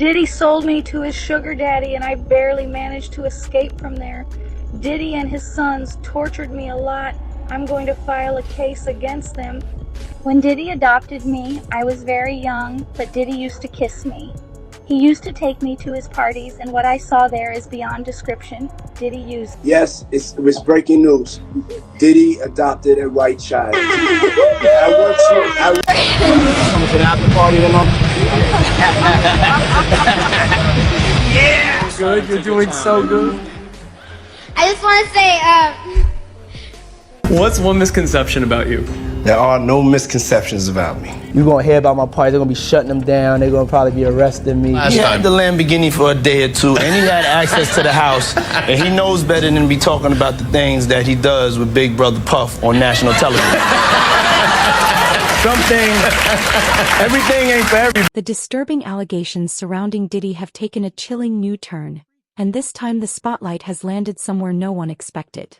Diddy sold me to his sugar daddy and I barely managed to escape from there. Diddy and his sons tortured me a lot. I'm going to file a case against them. When Diddy adopted me, I was very young, but Diddy used to kiss me. He used to take me to his parties, and what I saw there is beyond description. Diddy used... Yes, it was breaking news. Diddy adopted a white child. I worked Coming to the after party tonight? Yeah! Good, you're doing so good. I just want to say, What's one misconception about you? There are no misconceptions about me. You're gonna hear about my party, they're gonna be shutting them down, they're gonna probably be arresting me. He had the Lamborghini for a day or two, and he had access to the house, and he knows better than be talking about the things that he does with Big Brother Puff on national television. Everything ain't for everybody. The disturbing allegations surrounding Diddy have taken a chilling new turn, and this time the spotlight has landed somewhere no one expected.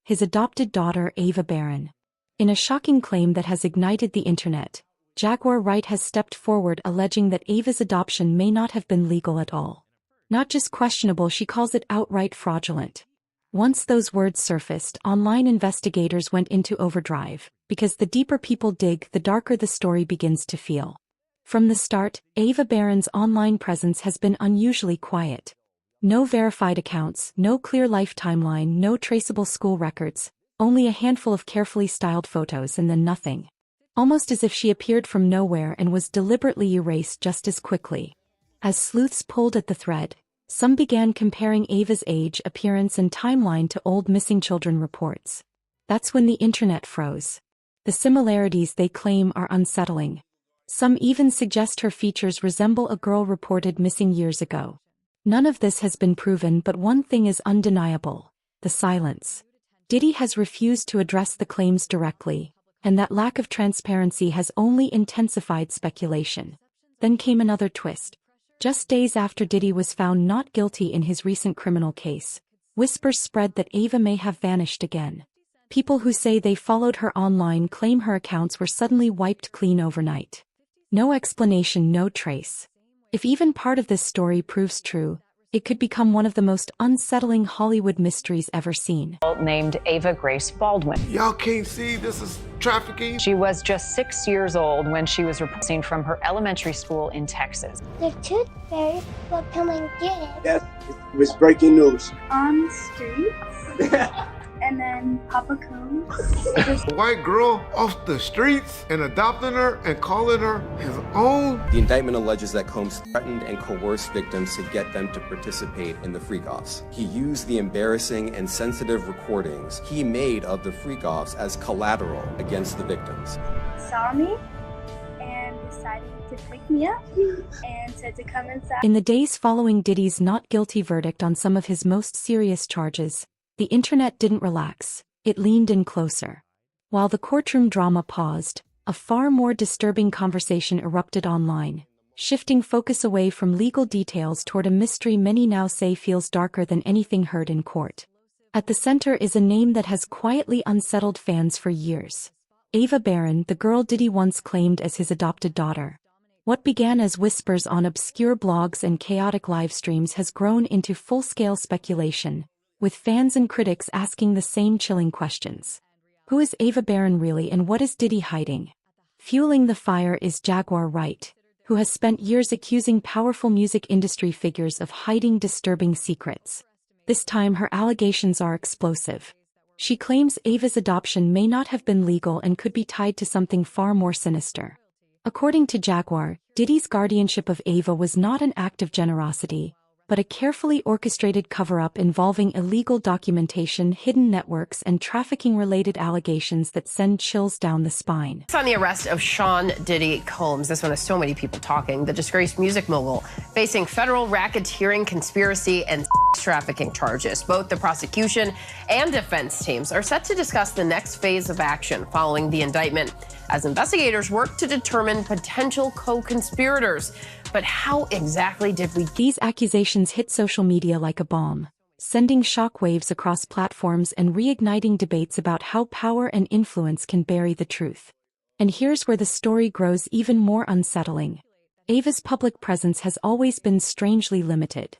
His adopted daughter, Ava Barron. In a shocking claim that has ignited the internet, Jaguar Wright has stepped forward alleging that Ava's adoption may not have been legal at all. Not just questionable, she calls it outright fraudulent. Once those words surfaced, online investigators went into overdrive, because the deeper people dig, the darker the story begins to feel. From the start, Ava Barron's online presence has been unusually quiet. No verified accounts, no clear life timeline, no traceable school records, only a handful of carefully styled photos and then nothing. Almost as if she appeared from nowhere and was deliberately erased just as quickly. As sleuths pulled at the thread, some began comparing Ava's age, appearance and timeline to old missing children reports. That's when the internet froze. The similarities they claim are unsettling. Some even suggest her features resemble a girl reported missing years ago. None of this has been proven, but one thing is undeniable: the silence. Diddy has refused to address the claims directly, and that lack of transparency has only intensified speculation. Then came another twist. Just days after Diddy was found not guilty in his recent criminal case, whispers spread that Ava may have vanished again. People who say they followed her online claim her accounts were suddenly wiped clean overnight. No explanation, no trace. If even part of this story proves true, it could become one of the most unsettling Hollywood mysteries ever seen. Named Ava Grace Baldwin. Y'all can't see this is trafficking? She was just 6 years old when she was reporting from her elementary school in Texas. the tooth fairy will come and get it. Yes, it was breaking news. On the streets. And then Papa comes. A white girl off the streets and adopting her and calling her his own? The indictment alleges that Combs threatened and coerced victims to get them to participate in the freak-offs. He used the embarrassing and sensitive recordings he made of the freak-offs as collateral against the victims. Saw me and decided to pick me up and said to come inside. In the days following Diddy's not guilty verdict on some of his most serious charges, the internet didn't relax, it leaned in closer. While the courtroom drama paused, a far more disturbing conversation erupted online, shifting focus away from legal details toward a mystery many now say feels darker than anything heard in court. At the center is a name that has quietly unsettled fans for years. Ava Barron, the girl Diddy once claimed as his adopted daughter. What began as whispers on obscure blogs and chaotic live streams has grown into full-scale speculation, with fans and critics asking the same chilling questions. Who is Ava Barron really, and what is Diddy hiding? Fueling the fire is Jaguar Wright, who has spent years accusing powerful music industry figures of hiding disturbing secrets. This time her allegations are explosive. She claims Ava's adoption may not have been legal and could be tied to something far more sinister. According to Jaguar, Diddy's guardianship of Ava was not an act of generosity, but a carefully orchestrated cover-up involving illegal documentation, hidden networks, and trafficking-related allegations that send chills down the spine. On the arrest of Sean Diddy Combs, this one has so many people talking, the disgraced music mogul facing federal racketeering, conspiracy, and trafficking charges. Both the prosecution and defense teams are set to discuss the next phase of action following the indictment, as investigators work to determine potential co-conspirators. But how exactly did we... These accusations hit social media like a bomb, sending shockwaves across platforms and reigniting debates about how power and influence can bury the truth. And here's where the story grows even more unsettling. Ava's public presence has always been strangely limited.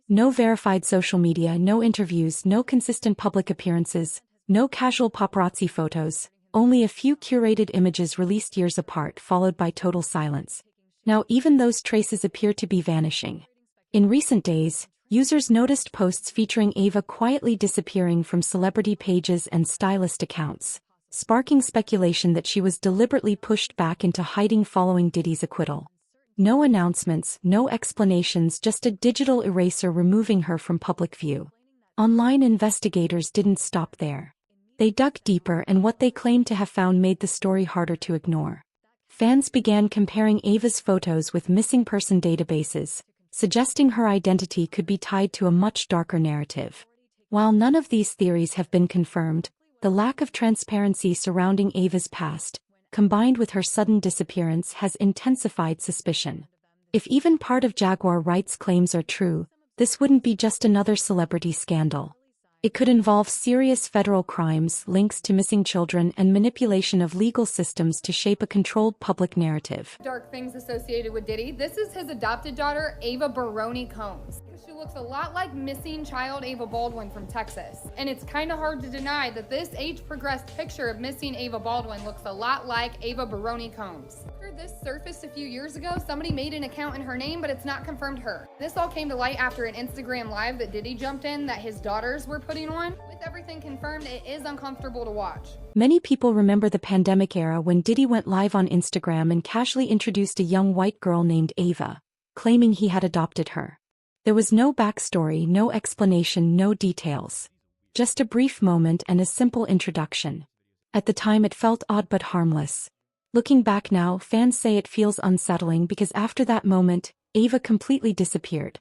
No verified social media, no interviews, no consistent public appearances, no casual paparazzi photos, only a few curated images released years apart followed by total silence. Now even those traces appear to be vanishing. In recent days, users noticed posts featuring Ava quietly disappearing from celebrity pages and stylist accounts, sparking speculation that she was deliberately pushed back into hiding following Diddy's acquittal. No announcements, no explanations, just a digital eraser removing her from public view. Online investigators didn't stop there. They dug deeper, and what they claimed to have found made the story harder to ignore. Fans began comparing Ava's photos with missing person databases, suggesting her identity could be tied to a much darker narrative. While none of these theories have been confirmed, the lack of transparency surrounding Ava's past, combined with her sudden disappearance, has intensified suspicion. If even part of Jaguar Wright's claims are true, this wouldn't be just another celebrity scandal. It could involve serious federal crimes, links to missing children, and manipulation of legal systems to shape a controlled public narrative. Dark things associated with Diddy. This is his adopted daughter, Ava Baroni Combs. She looks a lot like missing child Ava Baldwin from Texas. And it's kind of hard to deny that this age-progressed picture of missing Ava Baldwin looks a lot like Ava Baroni Combs. After this surfaced a few years ago, somebody made an account in her name, but it's not confirmed her. This all came to light after an Instagram live that Diddy jumped in that his daughters were putting on. With everything confirmed, it is uncomfortable to watch. Many people remember the pandemic era when Diddy went live on Instagram and casually introduced a young white girl named Ava, claiming he had adopted her. There was no backstory, no explanation, no details. Just a brief moment and a simple introduction. At the time it felt odd but harmless. Looking back now, fans say it feels unsettling because after that moment, Ava completely disappeared.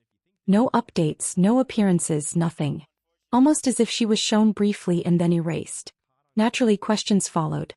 No updates, no appearances, nothing. Almost as if she was shown briefly and then erased. Naturally, questions followed.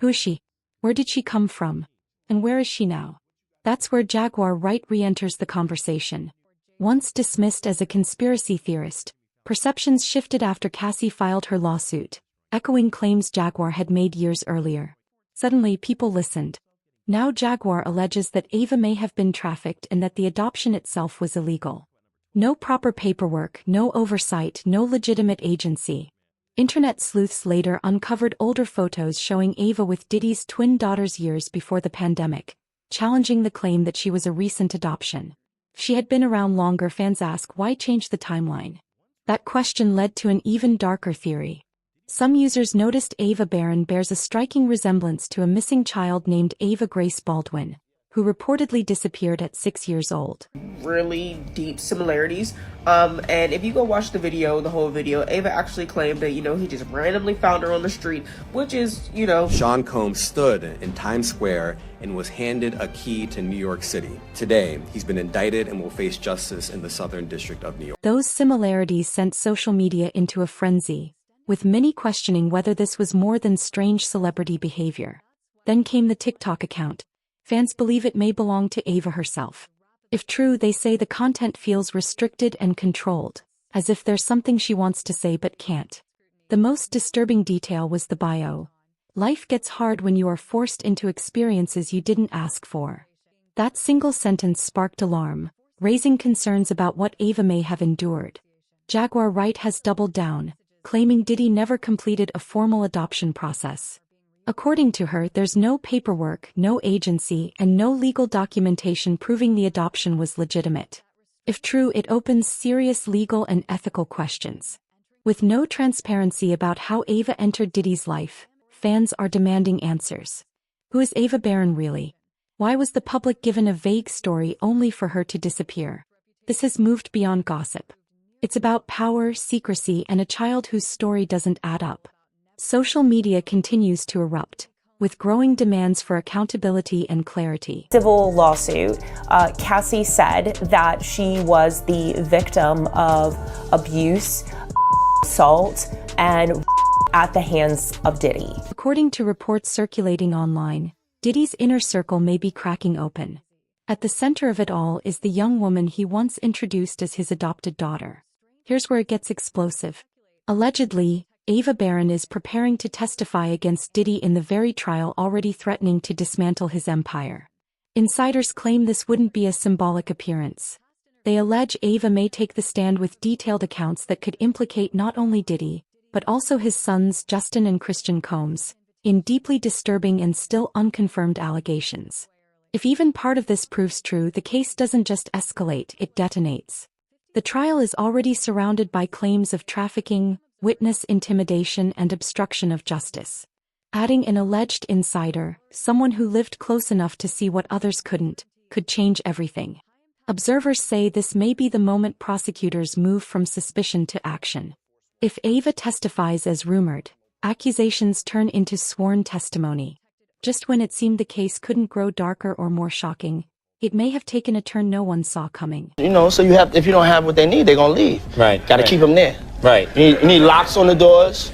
Who is she? Where did she come from? And where is she now? That's where Jaguar Wright re-enters the conversation. Once dismissed as a conspiracy theorist, perceptions shifted after Cassie filed her lawsuit, echoing claims Jaguar had made years earlier. Suddenly, people listened. Now Jaguar alleges that Ava may have been trafficked and that the adoption itself was illegal. No proper paperwork, no oversight, no legitimate agency. Internet sleuths later uncovered older photos showing Ava with Diddy's twin daughters years before the pandemic, challenging the claim that she was a recent adoption. If she had been around longer, fans ask, why change the timeline? That question led to an even darker theory. Some users noticed Ava Barron bears a striking resemblance to a missing child named Ava Grace Baldwin, who reportedly disappeared at 6 years old. Really deep similarities. And if you go watch the video, the whole video, Ava actually claimed that, he just randomly found her on the street, which is, Sean Combs stood in Times Square and was handed a key to New York City. Today, he's been indicted and will face justice in the Southern District of New York. Those similarities sent social media into a frenzy, with many questioning whether this was more than strange celebrity behavior. Then came the TikTok account. Fans believe it may belong to Ava herself. If true, they say the content feels restricted and controlled, as if there's something she wants to say but can't. The most disturbing detail was the bio. Life gets hard when you are forced into experiences you didn't ask for. That single sentence sparked alarm, raising concerns about what Ava may have endured. Jaguar Wright has doubled down, claiming Diddy never completed a formal adoption process. According to her, there's no paperwork, no agency, and no legal documentation proving the adoption was legitimate. If true, it opens serious legal and ethical questions. With no transparency about how Ava entered Diddy's life, fans are demanding answers. Who is Ava Barron really? Why was the public given a vague story only for her to disappear? This has moved beyond gossip. It's about power, secrecy, and a child whose story doesn't add up. Social media continues to erupt, with growing demands for accountability and clarity. Civil lawsuit, Cassie said that she was the victim of abuse, assault, and at the hands of Diddy. According to reports circulating online, Diddy's inner circle may be cracking open. At the center of it all is the young woman he once introduced as his adopted daughter. Here's where it gets explosive. Allegedly, Ava Barron is preparing to testify against Diddy in the very trial already threatening to dismantle his empire. Insiders claim this wouldn't be a symbolic appearance. They allege Ava may take the stand with detailed accounts that could implicate not only Diddy, but also his sons Justin and Christian Combs, in deeply disturbing and still unconfirmed allegations. If even part of this proves true, the case doesn't just escalate, it detonates. The trial is already surrounded by claims of trafficking, witness intimidation, and obstruction of justice. Adding an alleged insider, someone who lived close enough to see what others couldn't, could change everything. Observers say this may be the moment prosecutors move from suspicion to action. If Ava testifies as rumored, accusations turn into sworn testimony. Just when it seemed the case couldn't grow darker or more shocking, it may have taken a turn no one saw coming. You know, so if you don't have what they need, they're gonna leave. Right. Gotta keep them there. Right. You need locks on the doors.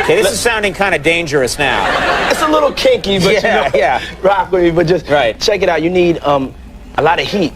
Okay, this is sounding kind of dangerous now. It's a little kinky, but yeah. Rock with me, but just check it out. You need a lot of heat.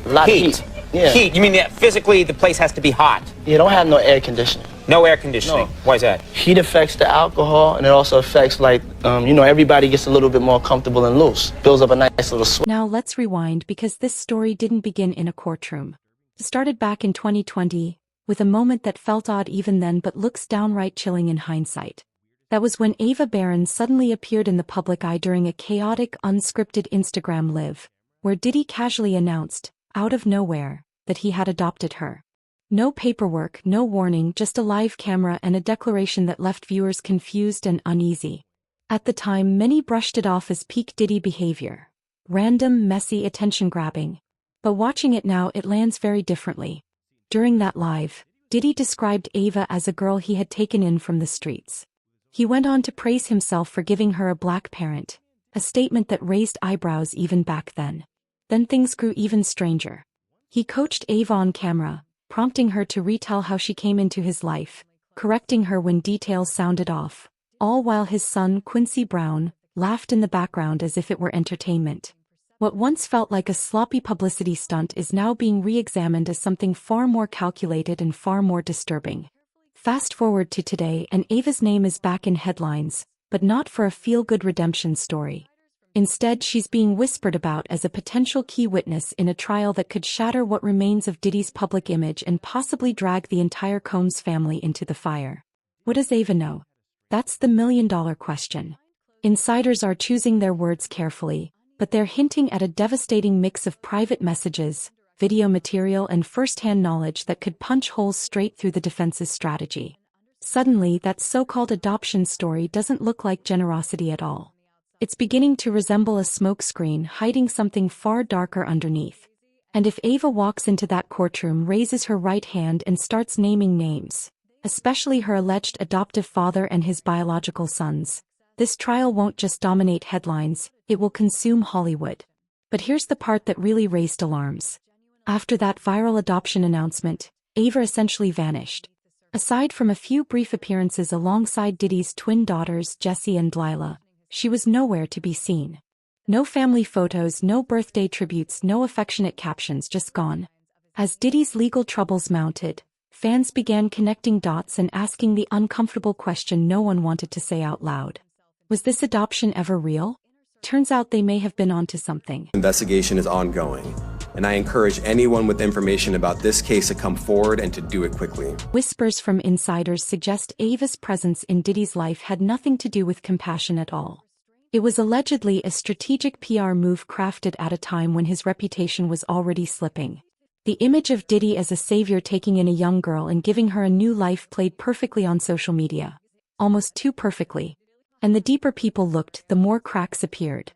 A lot of heat. Yeah. Heat. You mean that physically the place has to be hot? You don't have no air conditioning. No air conditioning. No. Why is that? Heat affects the alcohol, and it also affects, everybody gets a little bit more comfortable and loose. Builds up a nice little sweat. Now let's rewind, because this story didn't begin in a courtroom. It started back in 2020, with a moment that felt odd even then but looks downright chilling in hindsight. That was when Ava Barron suddenly appeared in the public eye during a chaotic, unscripted Instagram live, where Diddy casually announced, out of nowhere, that he had adopted her. No paperwork, no warning, just a live camera and a declaration that left viewers confused and uneasy. At the time, many brushed it off as peak Diddy behavior. Random, messy, attention-grabbing. But watching it now, it lands very differently. During that live, Diddy described Ava as a girl he had taken in from the streets. He went on to praise himself for giving her a black parent, a statement that raised eyebrows even back then. Then things grew even stranger. He coached Ava on camera, prompting her to retell how she came into his life, correcting her when details sounded off, all while his son, Quincy Brown, laughed in the background as if it were entertainment. What once felt like a sloppy publicity stunt is now being re-examined as something far more calculated and far more disturbing. Fast forward to today, and Ava's name is back in headlines, but not for a feel-good redemption story. Instead, she's being whispered about as a potential key witness in a trial that could shatter what remains of Diddy's public image and possibly drag the entire Combs family into the fire. What does Ava know? That's the million-dollar question. Insiders are choosing their words carefully, but they're hinting at a devastating mix of private messages, video material, and first-hand knowledge that could punch holes straight through the defense's strategy. Suddenly, that so-called adoption story doesn't look like generosity at all. It's beginning to resemble a smokescreen hiding something far darker underneath. And if Ava walks into that courtroom, raises her right hand and starts naming names, especially her alleged adoptive father and his biological sons, this trial won't just dominate headlines, it will consume Hollywood. But here's the part that really raised alarms. After that viral adoption announcement, Ava essentially vanished. Aside from a few brief appearances alongside Diddy's twin daughters Jessie and Delilah, she was nowhere to be seen. No family photos, no birthday tributes, no affectionate captions, just gone. As Diddy's legal troubles mounted, fans began connecting dots and asking the uncomfortable question no one wanted to say out loud. Was this adoption ever real? Turns out they may have been onto something. Investigation is ongoing, and I encourage anyone with information about this case to come forward and to do it quickly. Whispers from insiders suggest Ava's presence in Diddy's life had nothing to do with compassion at all. It was allegedly a strategic PR move crafted at a time when his reputation was already slipping. The image of Diddy as a savior taking in a young girl and giving her a new life played perfectly on social media. Almost too perfectly. And the deeper people looked, the more cracks appeared.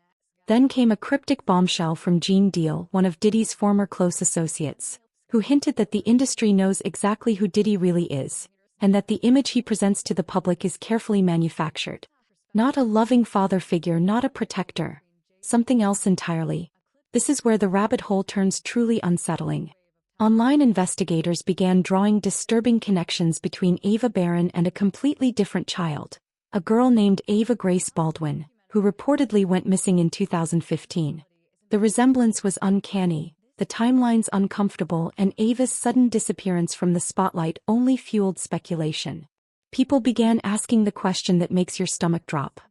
Then came a cryptic bombshell from Gene Deal, one of Diddy's former close associates, who hinted that the industry knows exactly who Diddy really is, and that the image he presents to the public is carefully manufactured. Not a loving father figure, not a protector. Something else entirely. This is where the rabbit hole turns truly unsettling. Online investigators began drawing disturbing connections between Ava Barron and a completely different child, a girl named Ava Grace Baldwin, who reportedly went missing in 2015. The resemblance was uncanny, the timelines uncomfortable, and Ava's sudden disappearance from the spotlight only fueled speculation. People began asking the question that makes your stomach drop.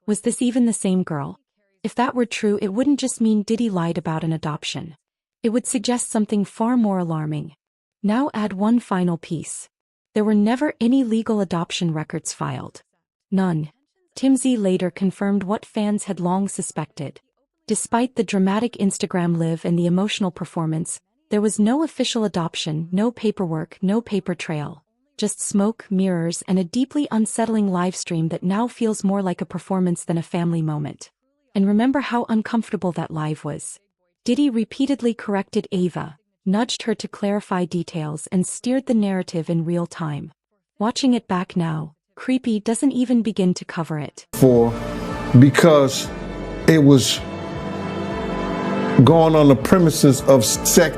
Was this even the same girl? If that were true, it wouldn't just mean Diddy lied about an adoption. It would suggest something far more alarming. Now add one final piece. There were never any legal adoption records filed. None. TMZ later confirmed what fans had long suspected. Despite the dramatic Instagram live and the emotional performance, there was no official adoption, no paperwork, no paper trail. Just smoke, mirrors, and a deeply unsettling livestream that now feels more like a performance than a family moment. And remember how uncomfortable that live was. Diddy repeatedly corrected Ava, nudged her to clarify details, and steered the narrative in real time. Watching it back now, Creepy doesn't even begin to cover it. Because it was going on the premises of sex.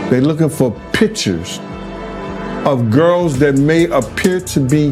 They're looking for pictures of girls that may appear to be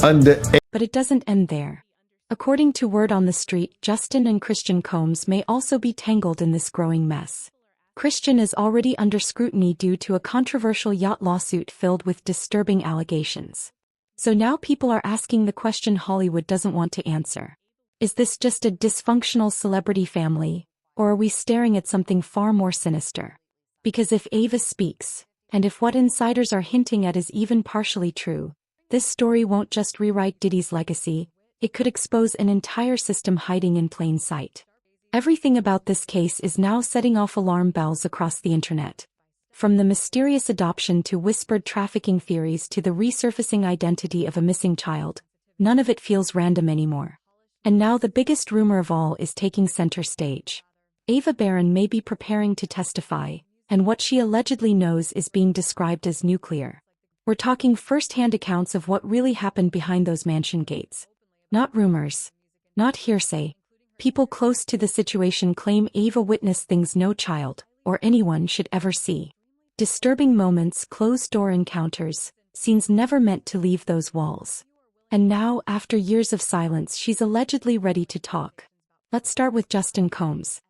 underage. But it doesn't end there. According to word on the street, Justin and Christian Combs may also be tangled in this growing mess. Christian is already under scrutiny due to a controversial yacht lawsuit filled with disturbing allegations. So now people are asking the question Hollywood doesn't want to answer. Is this just a dysfunctional celebrity family, or are we staring at something far more sinister? Because if Ava speaks, and if what insiders are hinting at is even partially true, this story won't just rewrite Diddy's legacy, it could expose an entire system hiding in plain sight. Everything about this case is now setting off alarm bells across the internet. From the mysterious adoption to whispered trafficking theories to the resurfacing identity of a missing child, none of it feels random anymore. And now the biggest rumor of all is taking center stage. Ava Barron may be preparing to testify, and what she allegedly knows is being described as nuclear. We're talking first-hand accounts of what really happened behind those mansion gates. Not rumors. Not hearsay. People close to the situation claim Ava witnessed things no child, or anyone, should ever see. Disturbing moments, closed-door encounters, scenes never meant to leave those walls. And now, after years of silence, she's allegedly ready to talk. Let's start with Justin Combs.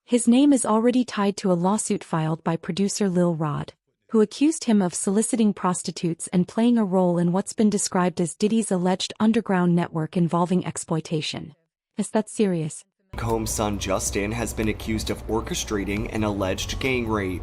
His name is already tied to a lawsuit filed by producer Lil Rod, who accused him of soliciting prostitutes and playing a role in what's been described as Diddy's alleged underground network involving exploitation. Is that serious? Combs' son Justin has been accused of orchestrating an alleged gang rape.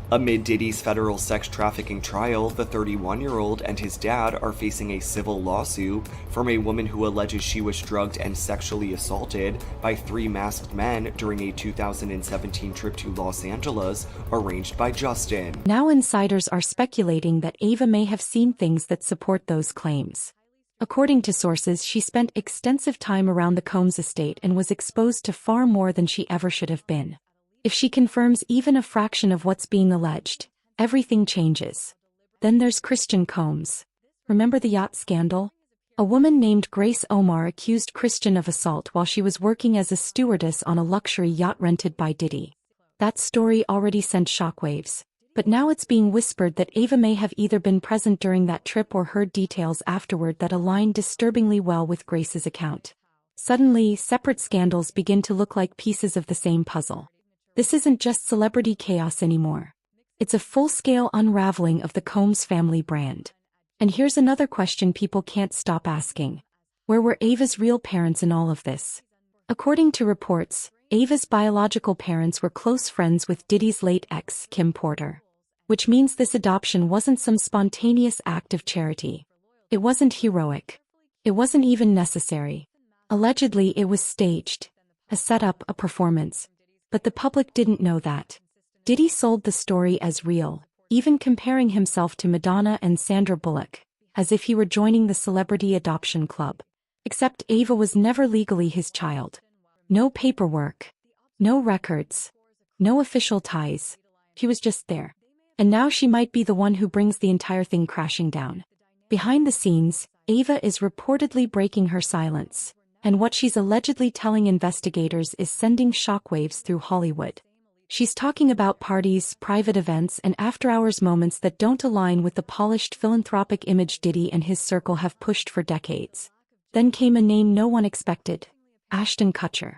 Amid Diddy's federal sex trafficking trial, the 31-year-old and his dad are facing a civil lawsuit from a woman who alleges she was drugged and sexually assaulted by 3 masked men during a 2017 trip to Los Angeles arranged by Justin. Now insiders are speculating that Ava may have seen things that support those claims. According to sources, she spent extensive time around the Combs estate and was exposed to far more than she ever should have been. If she confirms even a fraction of what's being alleged, everything changes. Then there's Christian Combs. Remember the yacht scandal? A woman named Grace Omar accused Christian of assault while she was working as a stewardess on a luxury yacht rented by Diddy. That story already sent shockwaves, but now it's being whispered that Ava may have either been present during that trip or heard details afterward that align disturbingly well with Grace's account. Suddenly, separate scandals begin to look like pieces of the same puzzle. This isn't just celebrity chaos anymore. It's a full-scale unraveling of the Combs family brand. And here's another question people can't stop asking. Where were Ava's real parents in all of this? According to reports, Ava's biological parents were close friends with Diddy's late ex, Kim Porter. Which means this adoption wasn't some spontaneous act of charity. It wasn't heroic. It wasn't even necessary. Allegedly, it was staged. A setup, a performance. But the public didn't know that. Diddy sold the story as real, even comparing himself to Madonna and Sandra Bullock, as if he were joining the celebrity adoption club. Except Ava was never legally his child. No paperwork. No records. No official ties. He was just there. And now she might be the one who brings the entire thing crashing down. Behind the scenes, Ava is reportedly breaking her silence. And what she's allegedly telling investigators is sending shockwaves through Hollywood. She's talking about parties, private events, and after-hours moments that don't align with the polished philanthropic image Diddy and his circle have pushed for decades. Then came a name no one expected. Ashton Kutcher.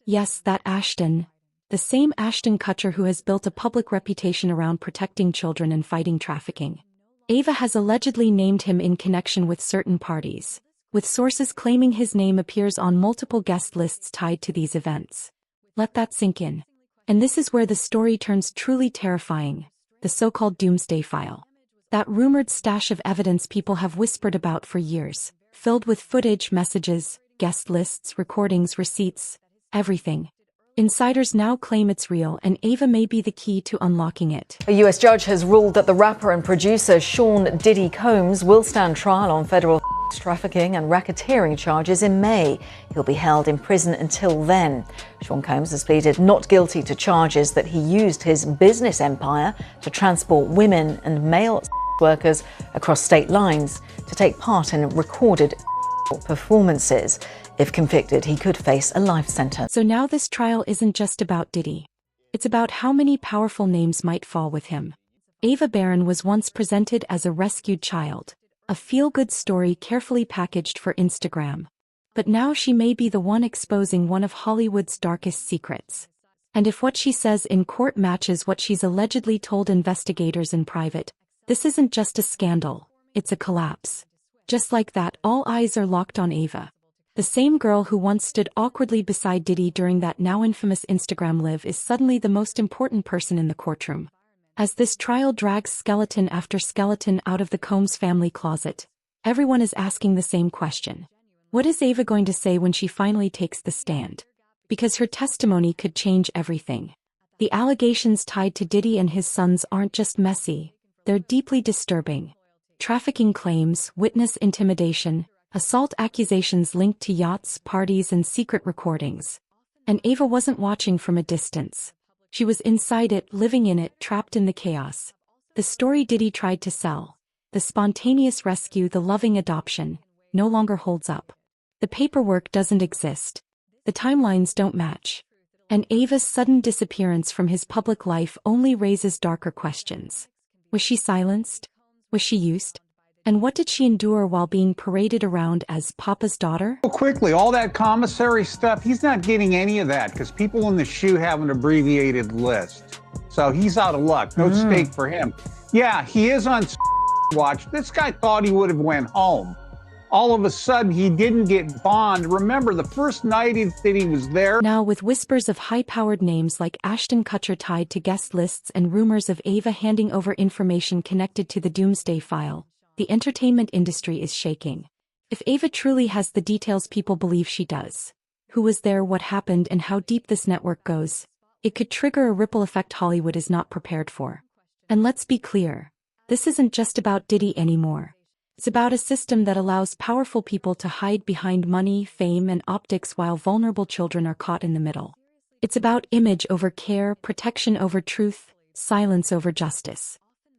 Yes, that Ashton. The same Ashton Kutcher who has built a public reputation around protecting children and fighting trafficking. Ava has allegedly named him in connection with certain parties, with sources claiming his name appears on multiple guest lists tied to these events. Let that sink in. And this is where the story turns truly terrifying, the so-called doomsday file. That rumored stash of evidence people have whispered about for years, filled with footage, messages, guest lists, recordings, receipts, everything. Insiders now claim it's real, and Ava may be the key to unlocking it. A U.S. judge has ruled that the rapper and producer Sean Diddy Combs will stand trial on federal trafficking and racketeering charges in May. He'll be held in prison until then. Sean Combs has pleaded not guilty to charges that he used his business empire to transport women and male workers across state lines to take part in recorded performances. If convicted, he could face a life sentence. So now this trial isn't just about Diddy. It's about how many powerful names might fall with him. Ava Barron was once presented as a rescued child, a feel-good story carefully packaged for Instagram. But now she may be the one exposing one of Hollywood's darkest secrets. And if what she says in court matches what she's allegedly told investigators in private, this isn't just a scandal, it's a collapse. Just like that, all eyes are locked on Ava. The same girl who once stood awkwardly beside Diddy during that now infamous Instagram live is suddenly the most important person in the courtroom. As this trial drags skeleton after skeleton out of the Combs family closet, everyone is asking the same question. What is Ava going to say when she finally takes the stand? Because her testimony could change everything. The allegations tied to Diddy and his sons aren't just messy, they're deeply disturbing. Trafficking claims, witness intimidation, assault accusations linked to yachts, parties, and secret recordings. And Ava wasn't watching from a distance. She was inside it, living in it, trapped in the chaos. The story Diddy tried to sell, the spontaneous rescue, the loving adoption, no longer holds up. The paperwork doesn't exist. The timelines don't match. And Ava's sudden disappearance from his public life only raises darker questions. Was she silenced? Was she used? And what did she endure while being paraded around as Papa's daughter? Quickly, all that commissary stuff, he's not getting any of that because people in the shoe have an abbreviated list. So he's out of luck. No stake for him. Yeah, he is on watch. This guy thought he would have went home. All of a sudden, he didn't get bond. Remember, the first night that he was there. Now, with whispers of high-powered names like Ashton Kutcher tied to guest lists and rumors of Ava handing over information connected to the Doomsday File, the entertainment industry is shaking. If Ava truly has the details people believe she does, who was there, what happened, and how deep this network goes, it could trigger a ripple effect Hollywood is not prepared for. And let's be clear, this isn't just about Diddy anymore. It's about a system that allows powerful people to hide behind money, fame, and optics while vulnerable children are caught in the middle. It's about image over care, protection over truth, silence over justice.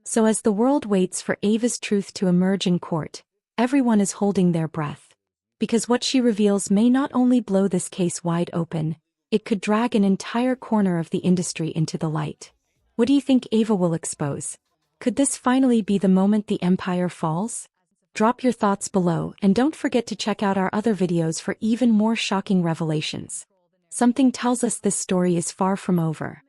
So as the world waits for Ava's truth to emerge in court, everyone is holding their breath. Because what she reveals may not only blow this case wide open, it could drag an entire corner of the industry into the light. What do you think Ava will expose? Could this finally be the moment the empire falls? Drop your thoughts below, and don't forget to check out our other videos for even more shocking revelations. Something tells us this story is far from over.